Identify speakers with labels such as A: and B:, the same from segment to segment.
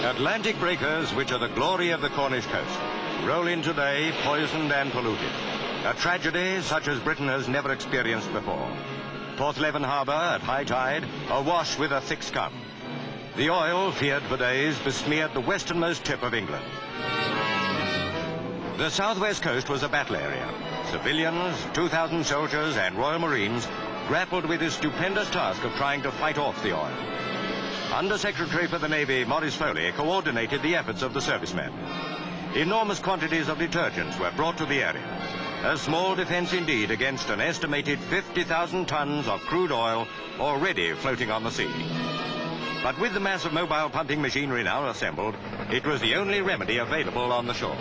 A: Atlantic breakers, which are the glory of the Cornish coast, roll in today poisoned and polluted. A tragedy such as Britain has never experienced before. Porthleven Harbour, at high tide, awash with a thick scum. The oil, feared for days, besmeared the westernmost tip of England. The southwest coast was a battle area. Civilians, 2,000 soldiers and Royal Marines grappled with the stupendous task of trying to fight off the oil. Under-Secretary for the Navy Maurice Foley coordinated the efforts of the servicemen. Enormous quantities of detergents were brought to the area. A small defense indeed against an estimated 50,000 tons of crude oil already floating on the sea. But with the mass of mobile pumping machinery now assembled, it was the only remedy available on the shore.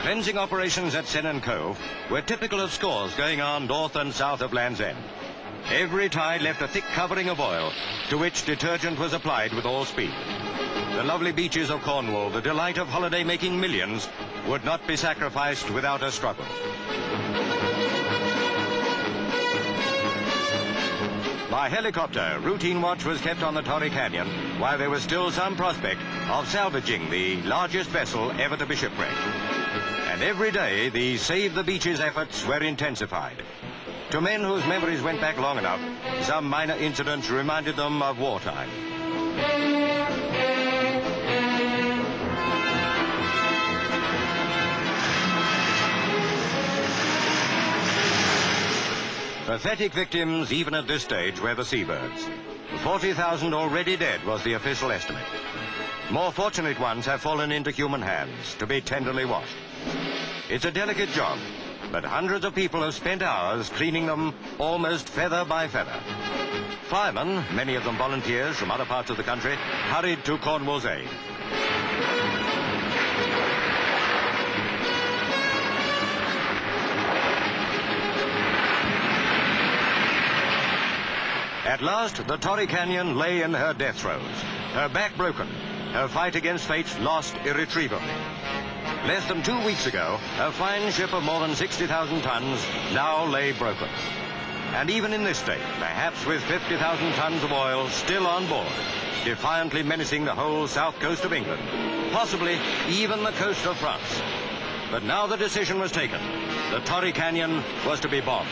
A: Cleansing operations at Sennen Cove were typical of scores going on north and south of Land's End. Every tide left a thick covering of oil, to which detergent was applied with all speed. The lovely beaches of Cornwall, the delight of holiday-making millions, would not be sacrificed without a struggle. By helicopter, routine watch was kept on the Torrey Canyon, while there was still some prospect of salvaging the largest vessel ever to be shipwrecked. And every day, the Save the Beaches efforts were intensified. To men whose memories went back long enough, some minor incidents reminded them of wartime. Pathetic victims even at this stage were the seabirds. 40,000 already dead was the official estimate. More fortunate ones have fallen into human hands to be tenderly washed. It's a delicate job, but hundreds of people have spent hours cleaning them almost feather by feather. Firemen, many of them volunteers from other parts of the country, hurried to Cornwall's aid. At last, the Torrey Canyon lay in her death throes, her back broken, her fight against fate lost irretrievably. Less than 2 weeks ago, a fine ship of more than 60,000 tons now lay broken. And even in this state, perhaps with 50,000 tons of oil still on board, defiantly menacing the whole south coast of England, possibly even the coast of France. But now the decision was taken. The Torrey Canyon was to be bombed.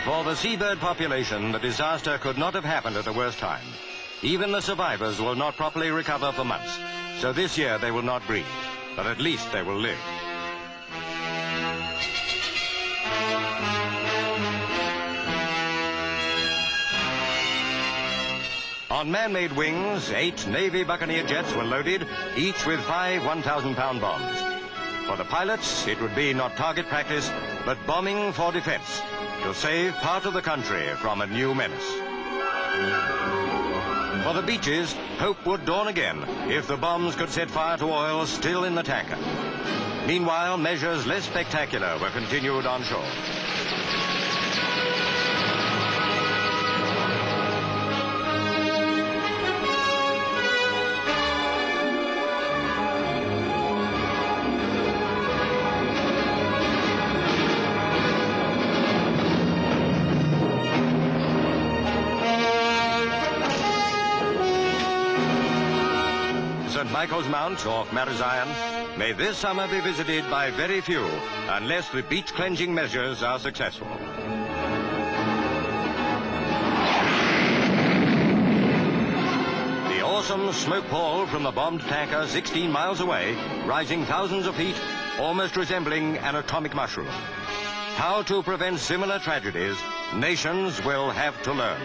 A: For the seabird population, the disaster could not have happened at a worse time. Even the survivors will not properly recover for months, so this year they will not breed, but at least they will live. On man-made wings, 8 Navy Buccaneer jets were loaded, each with 5 1,000-pound bombs. For the pilots, it would be not target practice, but bombing for defense, to save part of the country from a new menace. For the beaches, hope would dawn again if the bombs could set fire to oil still in the tanker. Meanwhile, measures less spectacular were continued on shore. St. Michael's Mount, off Marazion, may this summer be visited by very few unless the beach cleansing measures are successful. The awesome smoke pall from the bombed tanker 16 miles away, rising thousands of feet, almost resembling an atomic mushroom. How to prevent similar tragedies, nations will have to learn.